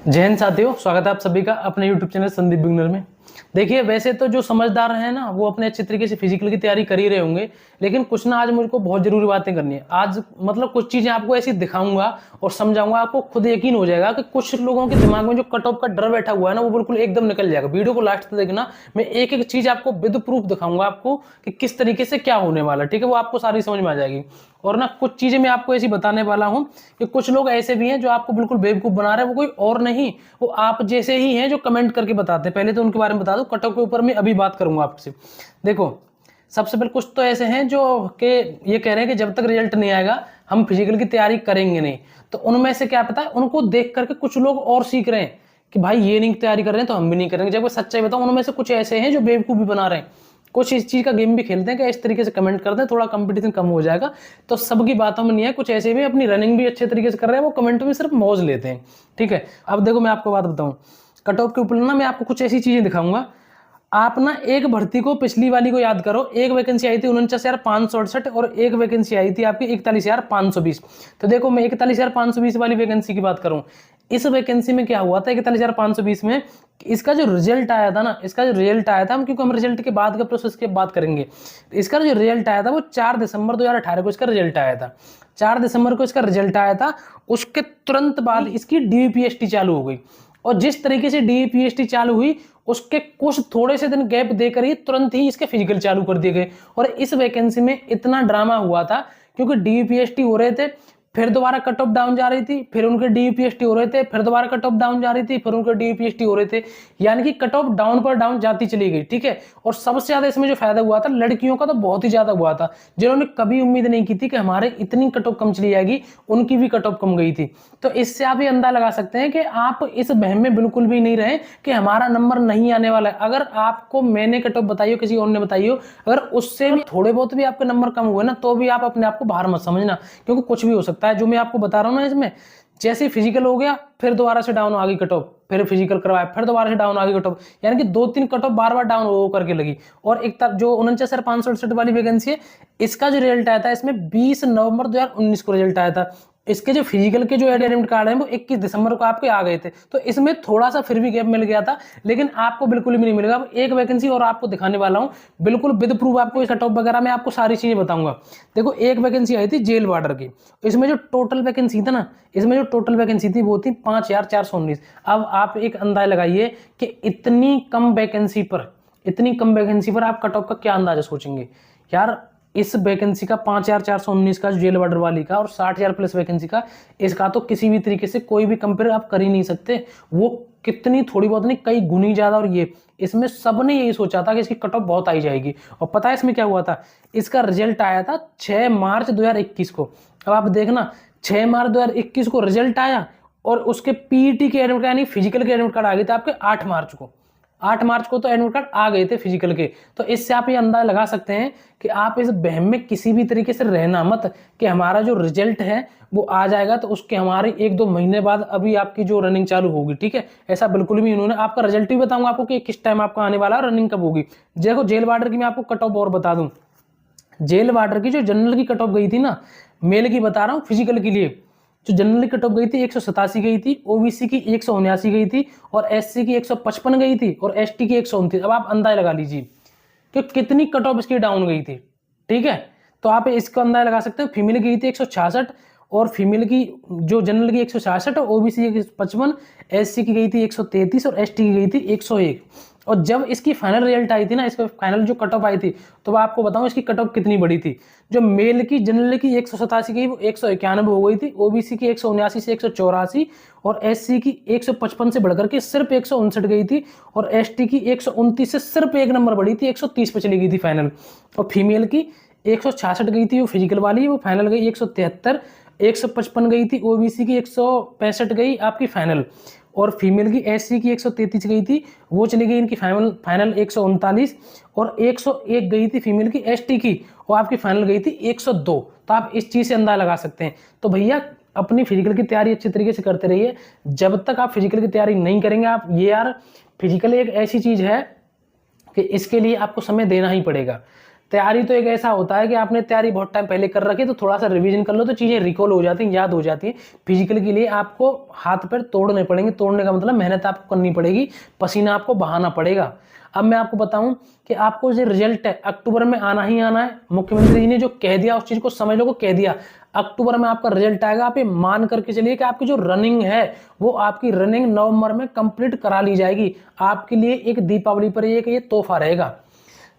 जय हिंद साथियों, स्वागत है आप सभी का अपने YouTube चैनल संदीप बिगनर में। देखिए, वैसे तो जो समझदार हैं ना, वो अपने अच्छे तरीके से फिजिकल की तैयारी कर ही रहे होंगे, लेकिन कुछ ना आज मुझको बहुत जरूरी बातें करनी है। आज मतलब कुछ चीजें आपको ऐसी दिखाऊंगा और समझाऊंगा, आपको खुद यकीन हो जाएगा कि कुछ लोगों के दिमाग में जो कट ऑफ का डर बैठा हुआ है ना, वो बिल्कुल एकदम निकल जाएगा। वीडियो को लास्ट तक देखना, मैं एक एक चीज आपको विद प्रूफ दिखाऊंगा आपको कि किस तरीके से क्या होने वाला, ठीक है। वो आपको सारी समझ में आ जाएगी। और ना कुछ चीजें मैं आपको ऐसी बताने वाला हूं कि कुछ लोग ऐसे भी हैं जो आपको बिल्कुल बेवकूफ बना रहे हैं। वो कोई और नहीं, वो आप जैसे ही हैं जो कमेंट करके बताते हैं। पहले तो उनके बारे में बता दूं, कट ऑफ के ऊपर मैं अभी बात करूंगा आपसे। देखो, सबसे पहले कुछ तो ऐसे हैं जो कि ये कह रहे हैं कि जब तक रिजल्ट नहीं आएगा हम फिजिकल की तैयारी करेंगे नहीं। तो उनमें से क्या पता है, उनको देख करके कुछ लोग और सीख रहे हैं कि भाई ये नहीं तैयारी कर रहे हैं तो हम भी नहीं करेंगे। जब मैं सच्चाई बताऊं, उनमें से कुछ ऐसे हैं जो बेवकूफ भी बना रहे हैं। कुछ इस चीज का गेम भी खेलते हैं कि इस तरीके से कमेंट करते हैं, थोड़ा कंपटीशन कम हो जाएगा। तो सबकी बातों में नहीं है, कुछ ऐसे भी अपनी रनिंग भी अच्छे तरीके से कर रहे हैं, वो कमेंट में सिर्फ मौज लेते हैं, ठीक है। अब देखो, मैं आपको बात बताऊं, कट ऑफ के ऊपर ना मैं आपको कुछ ऐसी चीजें दिखाऊंगा। आप ना एक भर्ती को, पिछली वाली को याद करो। एक वैकेंसी आई थी 49,568 और एक वैकेंसी आई थी आपकी 41,520। तो देखो, मैं 41,520 वाली वैकेंसी की बात करूं। इस वैकेंसी में क्या हुआ था 41,520 में, इसका जो रिजल्ट आया था ना, इसका जो रिजल्ट आया था, हम क्योंकि हम रिजल्ट के बाद का प्रोसेस की बात करेंगे। इसका जो रिजल्ट आया था वो 4 दिसंबर 2018 को इसका रिजल्ट आया था। 4 दिसंबर को इसका रिजल्ट आया था। उसके तुरंत बाद इसकी डीपीएसटी चालू हो गई। और जिस तरीके से डीपीएसटी चालू हुई, उसके कुछ थोड़े से दिन गैप देकर ही तुरंत ही इसके फिजिकल चालू कर दिए गए। और इस वैकेंसी में इतना ड्रामा हुआ था क्योंकि डीपीएसटी हो रहे थे, फिर दोबारा कट ऑफ डाउन जा रही थी, फिर उनके डीपीएसटी हो रहे थे, फिर दोबारा कट ऑफ डाउन जा रही थी, फिर उनके डीपीएसटी हो रहे थे। यानी कि कट ऑफ डाउन पर डाउन जाती चली गई, ठीक है। और सबसे ज्यादा इसमें जो फायदा हुआ था लड़कियों का, तो बहुत ही ज्यादा हुआ था। जिन्होंने कभी उम्मीद नहीं की थी कि हमारे इतनी कट ऑफ कम चली जाएगी, उनकी भी कट ऑफ कम गई थी। तो इससे आप ये अंदाजा लगा सकते हैं कि आप इस बहम में बिल्कुल भी नहीं रहे कि हमारा नंबर नहीं आने वाला है। अगर आपको मैंने कट ऑफ बताई हो, किसी और ने बताई हो, अगर उससे भी थोड़े बहुत भी आपके नंबर कम हुए ना, तो भी आप अपने आप को बाहर मत समझना, क्योंकि कुछ भी हो सकता है। जो मैं आपको बता रहा हूं ना, इसमें जैसे फिजिकल हो गया, फिर दोबारा से डाउन आ गई कट ऑफ, फिर फिजिकल करवाया, फिर दोबारा से डाउन आ गई कट ऑफ। यानी कि 2-3 कट ऑफ बार बार डाउन हो करके लगी। और एक तरफ जो 49,568 वाली वैकेंसी है, इसका जो रिजल्ट आया था, इसमें 20 नवंबर 2019 को रिजल्ट आया था। इसके जो फिजिकल के जो एडमिट कार्ड है वो 21 दिसंबर को आपके आ गए थे। तो इसमें थोड़ा सा फिर भी गैप मिल गया था, लेकिन आपको बिल्कुल भी नहीं मिलेगा। अब एक वैकेंसी और आपको दिखाने वाला हूं, बिल्कुल विद प्रूफ। आपको कट ऑफ वगैरह में आपको सारी चीजें बताऊंगा। देखो, एक वैकेंसी आई थी जेल वार्डर की। इसमें जो टोटल वैकेंसी था ना, इसमें जो टोटल वैकेंसी थी वो थी 5,419। अब आप एक अंदाजा लगाइए कि इतनी कम वैकेंसी पर आप कट ऑफ का क्या अंदाजा सोचेंगे यार। इस वैकेंसी का 5,419 का जेल वार्डर वाली का और 60,000 प्लस वैकेंसी का, इसका तो किसी भी तरीके से कोई भी कंपेयर आप कर ही नहीं सकते। वो कितनी थोड़ी बहुत नहीं, कई गुनी ज्यादा। और ये इसमें सबने यही सोचा था कि इसकी कट ऑफ बहुत आई जाएगी। और पता है इसमें क्या हुआ था, इसका रिजल्ट आया था 6 मार्च 2021 को। अब आप देखना, 6 मार्च 2021 को रिजल्ट आया और उसके पीईटी के एडमिट कार्ड यानी फिजिकल के एडमिट कार्ड आ गए थे आपके 8 मार्च को। 8 मार्च को तो एडमिट कार्ड आ गए थे फिजिकल के। तो इससे आप ये अंदाजा लगा सकते हैं कि आप इस बहम में किसी भी तरीके से रहना मत कि हमारा जो रिजल्ट है वो आ जाएगा तो उसके हमारे 1-2 महीने बाद अभी आपकी जो रनिंग चालू होगी, ठीक है। ऐसा बिल्कुल भी इन्होंने, आपका रिजल्ट भी बताऊंगा आपको कि किस टाइम आपका आने वाला है, रनिंग कब होगी। देखो, जेल वार्डर की मैं आपको कट ऑफ और बता दूं। जेल वार्डर की जो जनरल की कट ऑफ गई थी ना, मेल की बता रहा हूँ, फिजिकल के लिए जो जनरल कट ऑफ गई थी 187 गई थी, ओबीसी की 179 गई थी, और एससी की 155 गई थी, और एसटी की 129। अब आप अंदाजा लगा लीजिए कि कितनी कट ऑफ इसकी डाउन गई थी, ठीक है। तो आप इसका अंदाजा लगा सकते हो। फीमेल की गई थी 166, और फीमेल की जो जनरल की 166, और ओबीसी की 55, एससी की गई थी 133, और एसटी की गई थी 101। और जब इसकी फाइनल रिजल्ट आई थी ना, इसका फाइनल जो कट ऑफ आई थी, तो मैं आपको बताऊं इसकी कट ऑफ कितनी बड़ी थी। जो मेल की जनरल की 187 की, वो 191 हो गई थी, ओबीसी की 179 से 184, और एससी की 155 से बढ़कर के सिर्फ 159 गई थी, और एसटी की 129 से सिर्फ एक नंबर बढ़ी थी, 130 पे चली गई थी फाइनल। और फीमेल की 166 गई थी वो फिजिकल वाली, वो फाइनल गई 173, 155 गई थी, ओबीसी की 165 गई आपकी फाइनल, और फीमेल की एससी की 133 गई थी, वो चली गई इनकी फाइनल 139, और 101 गई थी फीमेल की एसटी की, और आपकी फाइनल गई थी 102। तो आप इस चीज से अंदाजा लगा सकते हैं। तो भैया, अपनी फिजिकल की तैयारी अच्छी तरीके से करते रहिए। जब तक आप फिजिकल की तैयारी नहीं करेंगे, आप ये यार, फिजिकल एक ऐसी चीज है कि इसके लिए आपको समय देना ही पड़ेगा। तैयारी तो एक ऐसा होता है कि आपने तैयारी बहुत टाइम पहले कर रखी है, तो थोड़ा सा रिवीजन कर लो तो चीज़ें रिकॉल हो जाती हैं, याद हो जाती है। फिजिकल के लिए आपको हाथ पैर तोड़ने पड़ेंगे, तोड़ने का मतलब मेहनत आपको करनी पड़ेगी, पसीना आपको बहाना पड़ेगा। अब मैं आपको बताऊं कि आपको जो रिजल्ट है अक्टूबर में आना ही आना है। मुख्यमंत्री जी ने जो कह दिया उस चीज को समझ लो, को कह दिया अक्टूबर में आपका रिजल्ट आएगा। आप ये मान करके चलिए कि आपकी जो रनिंग है वो आपकी रनिंग नवंबर में कंप्लीट करा ली जाएगी। आपके लिए एक दीपावली पर एक ये तोहफा रहेगा।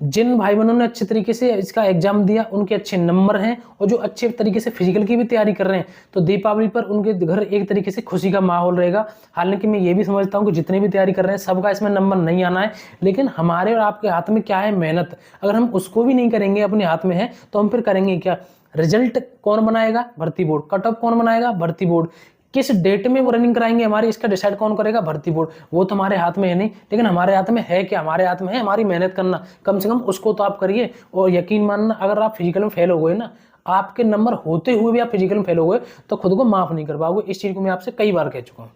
जिन भाई बहनों ने अच्छे तरीके से इसका एग्जाम दिया, उनके अच्छे नंबर हैं, और जो अच्छे तरीके से फिजिकल की भी तैयारी कर रहे हैं, तो दीपावली पर उनके घर एक तरीके से खुशी का माहौल रहेगा। हालांकि मैं ये भी समझता हूँ कि जितने भी तैयारी कर रहे हैं सबका इसमें नंबर नहीं आना है, लेकिन हमारे और आपके हाथ में क्या है, मेहनत। अगर हम उसको भी नहीं करेंगे, अपने हाथ में है, तो हम फिर करेंगे क्या? रिजल्ट कौन बनाएगा? भर्ती बोर्ड। कट ऑफ कौन बनाएगा? भर्ती बोर्ड। किस डेट में वो रनिंग कराएंगे हमारी, इसका डिसाइड कौन करेगा? भर्ती बोर्ड। वो तो हमारे हाथ में है नहीं, लेकिन हमारे हाथ में है क्या? हमारे हाथ में है हमारी मेहनत करना। कम से कम उसको तो आप करिए। और यकीन मानना, अगर आप फिजिकल में फेल हो गए ना, आपके नंबर होते हुए भी आप फिजिकल में फेल हो गए, तो खुद को माफ नहीं कर पाओगे। इस चीज को मैं आपसे कई बार कह चुका हूँ।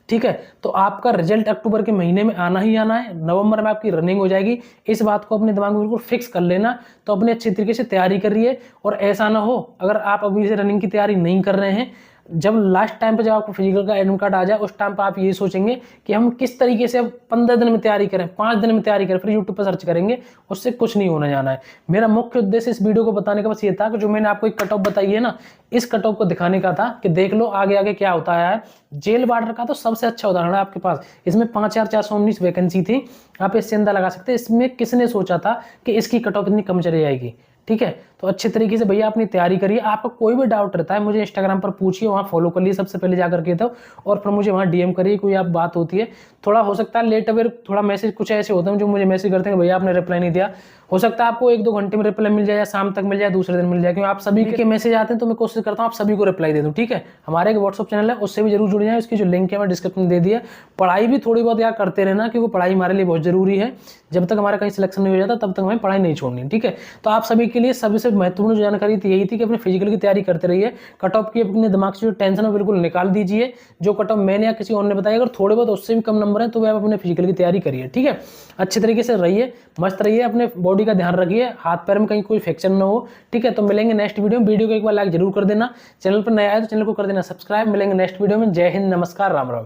ठीक है, तो आपका रिजल्ट अक्टूबर के महीने में आना ही आना है। नवंबर में आपकी रनिंग हो जाएगी। इस बात को अपने दिमाग में बिल्कुल फिक्स कर लेना। तो अपने अच्छे तरीके से तैयारी करिए। और ऐसा ना हो, अगर आप अभी से रनिंग की तैयारी नहीं कर रहे हैं, जब लास्ट टाइम पे जब आपको फिजिकल का एडमिट कार्ड आ जाए, उस टाइम पे आप ये सोचेंगे कि हम किस तरीके से अब 15 दिन में तैयारी करें, 5 दिन में तैयारी करें, फिर यूट्यूब पर सर्च करेंगे। उससे कुछ नहीं होने जाना है। मेरा मुख्य उद्देश्य इस वीडियो को बताने का बस ये था कि जो मैंने आपको एक कट ऑफ बताई है ना, इस कट ऑफ को दिखाने का था कि देख लो आगे आगे क्या होता है। जेल वार्डर का तो सबसे अच्छा उदाहरण है आपके पास। इसमें 5419 वैकेंसी थी। आप इससे अंदाजा लगा सकते हैं इसमें किसने सोचा था कि इसकी कट ऑफ इतनी कम चली जाएगी। ठीक है, तो अच्छे तरीके से भैया अपनी तैयारी करिए। आपका कोई भी डाउट रहता है मुझे इंस्टाग्राम पर पूछिए, वहाँ फॉलो कर लिए सबसे पहले जाकर के, तो और फिर मुझे वहाँ डीएम करिए। कोई आप बात होती है, थोड़ा हो सकता है लेट, अगर थोड़ा मैसेज कुछ ऐसे होते हैं जो मुझे मैसेज करते हैं भैया आपने रिप्लाई नहीं दिया, हो सकता है आपको 1-2 घंटे में रिप्लाई मिल जाए, या शाम तक मिल जाए, दूसरे दिन मिल जाए, क्योंकि आप सभी के मैसेज आते हैं, तो मैं कोशिश करता हूँ आप सभी को रिप्लाई दे दूँ। ठीक है, हमारे एक व्हाट्सअप चैनल है, उससे भी जरूर जुड़ जाए। उसकी जो लिंक है मैं डिस्क्रिप्शन में दे दिया। पढ़ाई भी थोड़ी बहुत यार करते रहना, क्योंकि पढ़ाई हमारे लिए बहुत जरूरी है। जब तक हमारा कहीं सिलेक्शन नहीं हो जाता तब तक हमें पढ़ाई नहीं छोड़नी। ठीक है, तो आप सभी के लिए सबसे महत्वपूर्ण जो जानकारी थी यही थी कि अपने फिजिकल की तैयारी करते रहिए। कट ऑफ की अपने दिमाग से जो टेंशन है बिल्कुल निकाल दीजिए। जो कट ऑफ मैंने या किसी और ने बताया, अगर थोड़े बहुत उससे भी कम नंबर है, तो वह आप अपने फिजिकल की तैयारी करिए। ठीक है, अच्छे तरीके से रहिए, मस्त रहिए, अपने बॉडी का ध्यान रखिए, हाथ पैर में कहीं कोई फ्रैक्चर ना हो। ठीक है, तो मिलेंगे नेक्स्ट वीडियो में। वीडियो को एक बार लाइक जरूर कर देना। चैनल पर नया है तो चैनल को कर देना सब्सक्राइब। मिलेंगे नेक्स्ट वीडियो में। जय हिंद, नमस्कार, राम राम।